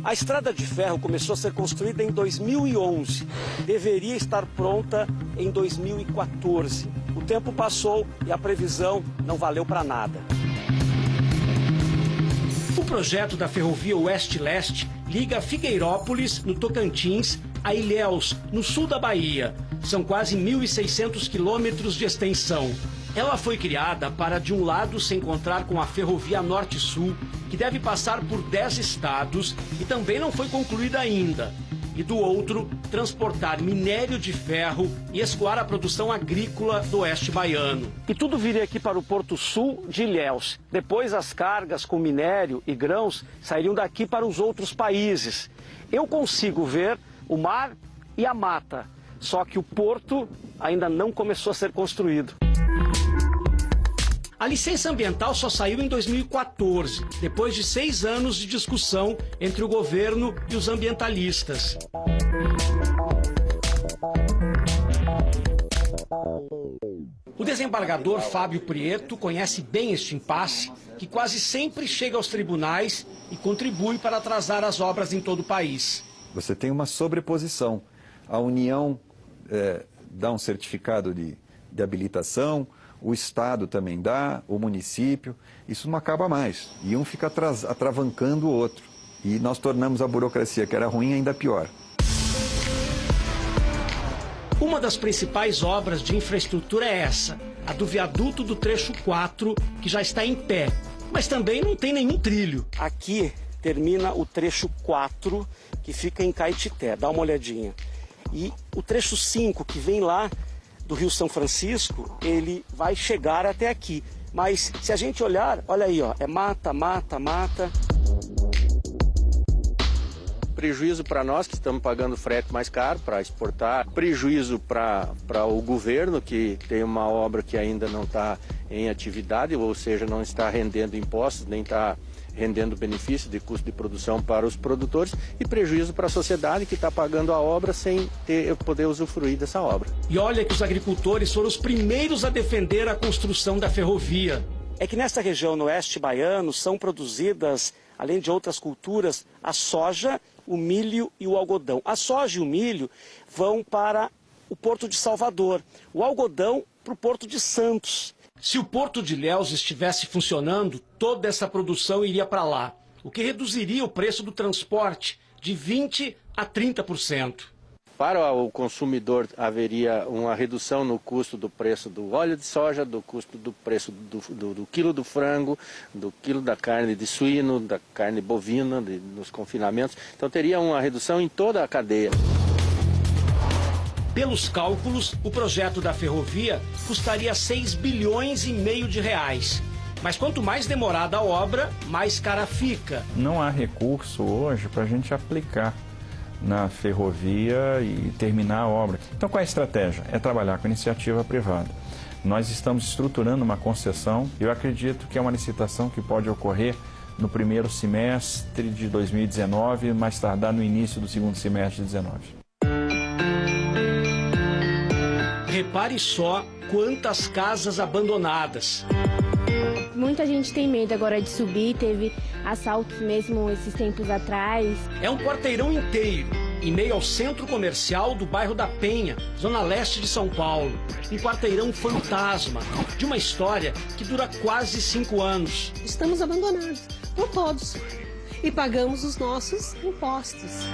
A estrada de ferro começou a ser construída em 2011. Deveria estar pronta em 2014. O tempo passou e a previsão não valeu para nada. O projeto da ferrovia Oeste-Leste liga Figueirópolis, no Tocantins, a Ilhéus, no sul da Bahia. São quase 1.600 quilômetros de extensão. Ela foi criada para, de um lado, se encontrar com a ferrovia Norte-Sul, que deve passar por 10 estados e também não foi concluída ainda. E do outro, transportar minério de ferro e escoar a produção agrícola do oeste baiano. E tudo viria aqui para o Porto Sul de Ilhéus. Depois as cargas com minério e grãos sairiam daqui para os outros países. Eu consigo ver o mar e a mata, só que o porto ainda não começou a ser construído. A licença ambiental só saiu em 2014, depois de 6 anos de discussão entre o governo e os ambientalistas. O desembargador Fábio Prieto conhece bem este impasse, que quase sempre chega aos tribunais e contribui para atrasar as obras em todo o país. Você tem uma sobreposição. A União dá um certificado de habilitação, o Estado também dá, o município, isso não acaba mais. E um fica atravancando o outro. E nós tornamos a burocracia, que era ruim, ainda pior. Uma das principais obras de infraestrutura é essa, a do viaduto do trecho 4, que já está em pé, mas também não tem nenhum trilho. Aqui termina o trecho 4, que fica em Caetité, dá uma olhadinha. E o trecho 5, que vem lá do Rio São Francisco, ele vai chegar até aqui. Mas se a gente olhar, olha aí, ó, é mata, mata, mata. Prejuízo para nós que estamos pagando frete mais caro para exportar, prejuízo para o governo que tem uma obra que ainda não está em atividade, ou seja, não está rendendo impostos, nem está rendendo benefício de custo de produção para os produtores, e prejuízo para a sociedade que está pagando a obra sem poder usufruir dessa obra. E olha que os agricultores foram os primeiros a defender a construção da ferrovia. É que nesta região no oeste baiano são produzidas, além de outras culturas, a soja, o milho e o algodão. A soja e o milho vão para o Porto de Salvador, o algodão para o Porto de Santos. Se o Porto de Ilhéus estivesse funcionando, toda essa produção iria para lá, o que reduziria o preço do transporte de 20% a 30%. Para o consumidor haveria uma redução no custo do preço do óleo de soja, do custo do preço do quilo do frango, do quilo da carne de suíno, da carne bovina, nos confinamentos. Então teria uma redução em toda a cadeia. Pelos cálculos, o projeto da ferrovia custaria 6 bilhões e meio de reais. Mas quanto mais demorada a obra, mais cara fica. Não há recurso hoje para a gente aplicar na ferrovia e terminar a obra. Então qual é a estratégia? É trabalhar com iniciativa privada. Nós estamos estruturando uma concessão. Eu acredito que é uma licitação que pode ocorrer no primeiro semestre de 2019, mais tardar no início do segundo semestre de 2019. Repare só quantas casas abandonadas. Muita gente tem medo agora de subir, teve assaltos mesmo esses tempos atrás. É um quarteirão inteiro, em meio ao centro comercial do bairro da Penha, zona leste de São Paulo. Um quarteirão fantasma, de uma história que dura quase 5 anos. Estamos abandonados, por todos, e pagamos os nossos impostos.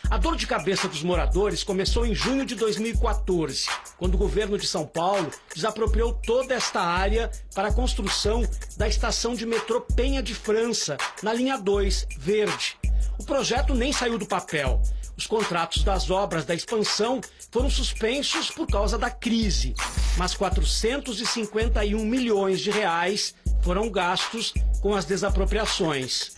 A dor de cabeça dos moradores começou em junho de 2014, quando o governo de São Paulo desapropriou toda esta área para a construção da estação de metrô Penha de França, na linha 2, verde. O projeto nem saiu do papel. Os contratos das obras da expansão foram suspensos por causa da crise, mas 451 milhões de reais foram gastos com as desapropriações.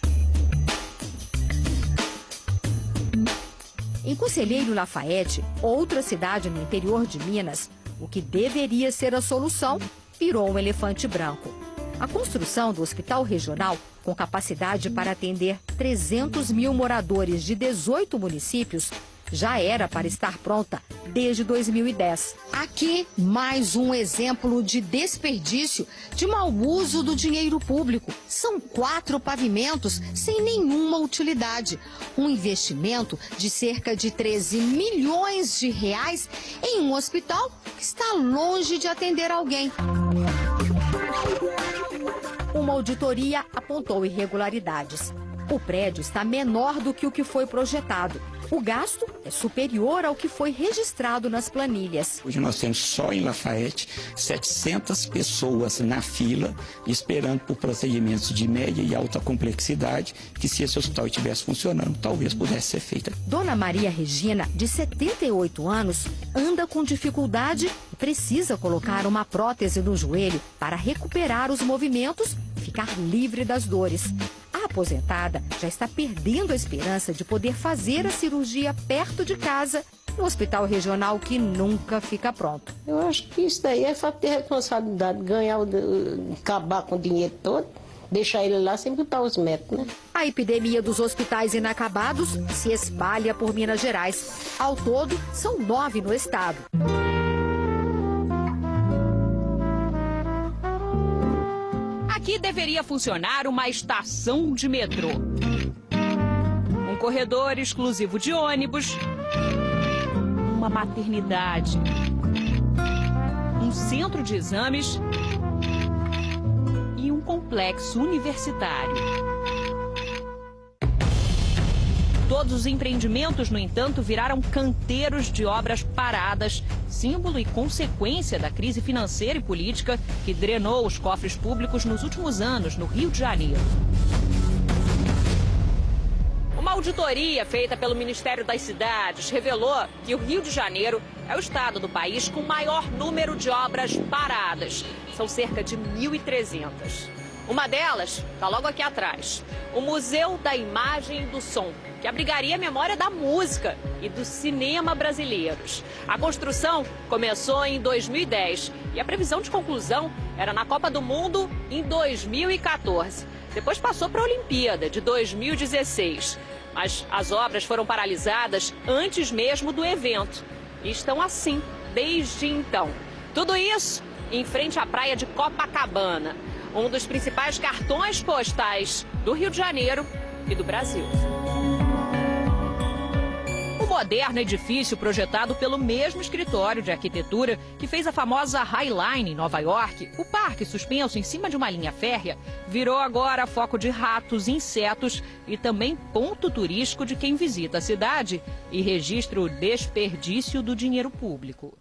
Em Conselheiro Lafayette, outra cidade no interior de Minas, o que deveria ser a solução virou um elefante branco. A construção do hospital regional, com capacidade para atender 300 mil moradores de 18 municípios, já era para estar pronta desde 2010. Aqui, mais um exemplo de desperdício, de mau uso do dinheiro público. São 4 pavimentos sem nenhuma utilidade. Um investimento de cerca de 13 milhões de reais em um hospital que está longe de atender alguém. Uma auditoria apontou irregularidades. O prédio está menor do que o que foi projetado. O gasto é superior ao que foi registrado nas planilhas. Hoje nós temos só em Lafayette 700 pessoas na fila esperando por procedimentos de média e alta complexidade que, se esse hospital estivesse funcionando, talvez pudesse ser feita. Dona Maria Regina, de 78 anos, anda com dificuldade e precisa colocar uma prótese no joelho para recuperar os movimentos e ficar livre das dores. A aposentada já está perdendo a esperança de poder fazer a cirurgia perto de casa, no hospital regional que nunca fica pronto. Eu acho que isso daí é falta de responsabilidade, acabar com o dinheiro todo, deixar ele lá sem botar os médicos, né? A epidemia dos hospitais inacabados se espalha por Minas Gerais. Ao todo, são 9 no estado. Aqui deveria funcionar uma estação de metrô. Um corredor exclusivo de ônibus. Uma maternidade. Um centro de exames. E um complexo universitário. Todos os empreendimentos, no entanto, viraram canteiros de obras paradas, símbolo e consequência da crise financeira e política que drenou os cofres públicos nos últimos anos no Rio de Janeiro. Uma auditoria feita pelo Ministério das Cidades revelou que o Rio de Janeiro é o estado do país com o maior número de obras paradas. São cerca de 1.300. Uma delas está logo aqui atrás, o Museu da Imagem e do Som, que abrigaria a memória da música e do cinema brasileiros. A construção começou em 2010 e a previsão de conclusão era na Copa do Mundo em 2014. Depois passou para a Olimpíada de 2016. Mas as obras foram paralisadas antes mesmo do evento e estão assim desde então. Tudo isso em frente à praia de Copacabana, um dos principais cartões postais do Rio de Janeiro e do Brasil. O moderno edifício projetado pelo mesmo escritório de arquitetura que fez a famosa High Line em Nova York, o parque suspenso em cima de uma linha férrea, virou agora foco de ratos, insetos e também ponto turístico de quem visita a cidade e registra o desperdício do dinheiro público.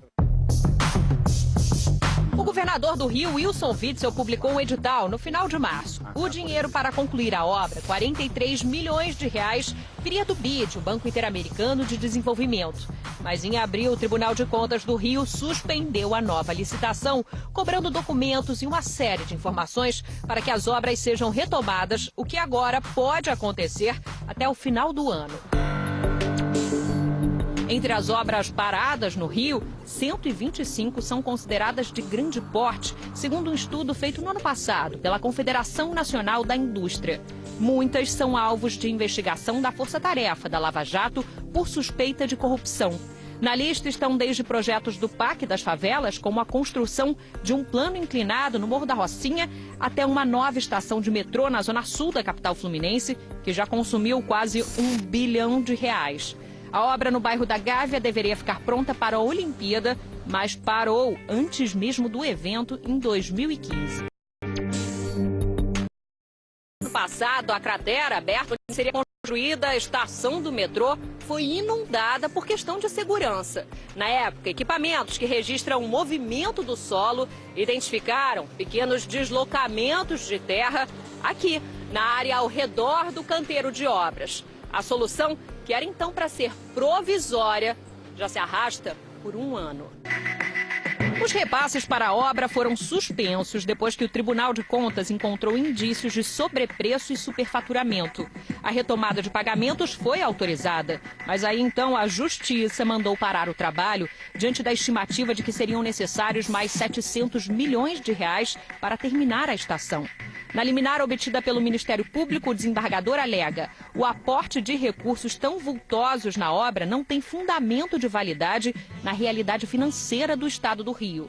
O governador do Rio, Wilson Witzel, publicou um edital no final de março. O dinheiro para concluir a obra, 43 milhões de reais, viria do BID, o Banco Interamericano de Desenvolvimento. Mas em abril, o Tribunal de Contas do Rio suspendeu a nova licitação, cobrando documentos e uma série de informações para que as obras sejam retomadas, o que agora pode acontecer até o final do ano. Entre as obras paradas no Rio, 125 são consideradas de grande porte, segundo um estudo feito no ano passado pela Confederação Nacional da Indústria. Muitas são alvos de investigação da Força Tarefa da Lava Jato por suspeita de corrupção. Na lista estão desde projetos do PAC das favelas, como a construção de um plano inclinado no Morro da Rocinha, até uma nova estação de metrô na zona sul da capital fluminense, que já consumiu quase R$1 bilhão. A obra no bairro da Gávea deveria ficar pronta para a Olimpíada, mas parou antes mesmo do evento em 2015. No passado, a cratera aberta onde seria construída a estação do metrô foi inundada por questão de segurança. Na época, equipamentos que registram o movimento do solo identificaram pequenos deslocamentos de terra aqui, na área ao redor do canteiro de obras. A solução, que era então para ser provisória, já se arrasta por um ano. Os repasses para a obra foram suspensos depois que o Tribunal de Contas encontrou indícios de sobrepreço e superfaturamento. A retomada de pagamentos foi autorizada, mas aí então a Justiça mandou parar o trabalho diante da estimativa de que seriam necessários mais 700 milhões de reais para terminar a estação. Na liminar obtida pelo Ministério Público, o desembargador alega: o aporte de recursos tão vultosos na obra não tem fundamento de validade na realidade financeira do Estado do Rio.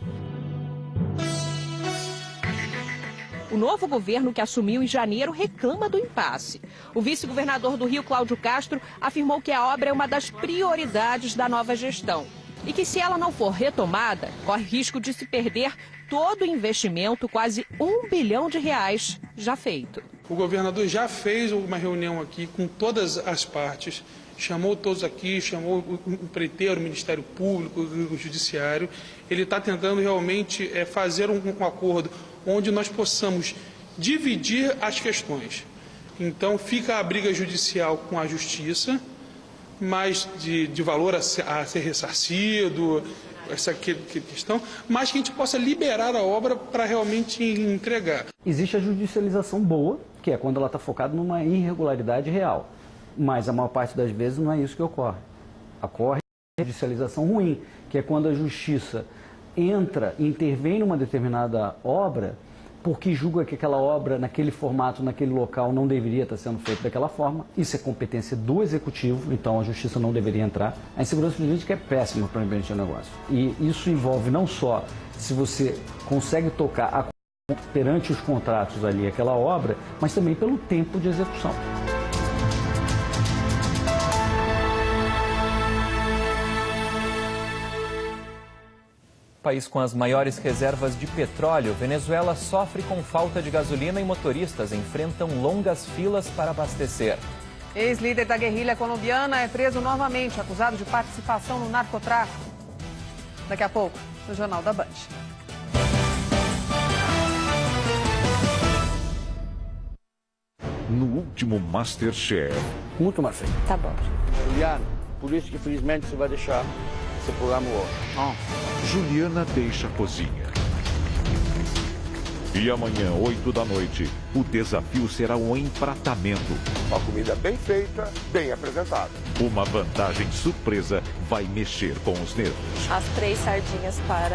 O novo governo que assumiu em janeiro reclama do impasse. O vice-governador do Rio, Cláudio Castro, afirmou que a obra é uma das prioridades da nova gestão e que, se ela não for retomada, corre risco de se perder todo o investimento, quase R$1 bilhão já feito. O governador já fez uma reunião aqui com todas as partes, chamou todos aqui, chamou o preteiro, o Ministério Público, o Judiciário. Ele está tentando realmente fazer um acordo onde nós possamos dividir as questões. Então fica a briga judicial com a Justiça, mais de valor a ser ressarcido, essa questão, mas que a gente possa liberar a obra para realmente entregar. Existe a judicialização boa, que é quando ela está focada numa irregularidade real, mas a maior parte das vezes não é isso que ocorre. Ocorre a judicialização ruim, que é quando a Justiça entra e intervém numa determinada obra porque julga que aquela obra, naquele formato, naquele local, não deveria estar sendo feita daquela forma. Isso é competência do Executivo, então a Justiça não deveria entrar. A insegurança jurídica é péssima para o ambiente de negócio. E isso envolve não só se você consegue tocar perante os contratos ali aquela obra, mas também pelo tempo de execução. País com as maiores reservas de petróleo, Venezuela sofre com falta de gasolina e motoristas enfrentam longas filas para abastecer. Ex-líder da guerrilha colombiana é preso novamente, acusado de participação no narcotráfico. Daqui a pouco, no Jornal da Band. No último MasterChef. Muito mais feio. Tá bom. Juliana, por isso que infelizmente você vai deixar esse programa hoje. Juliana deixa a cozinha. E amanhã, 8 da noite, o desafio será o empratamento. Uma comida bem feita, bem apresentada. Uma vantagem surpresa vai mexer com os nervos. As 3 sardinhas para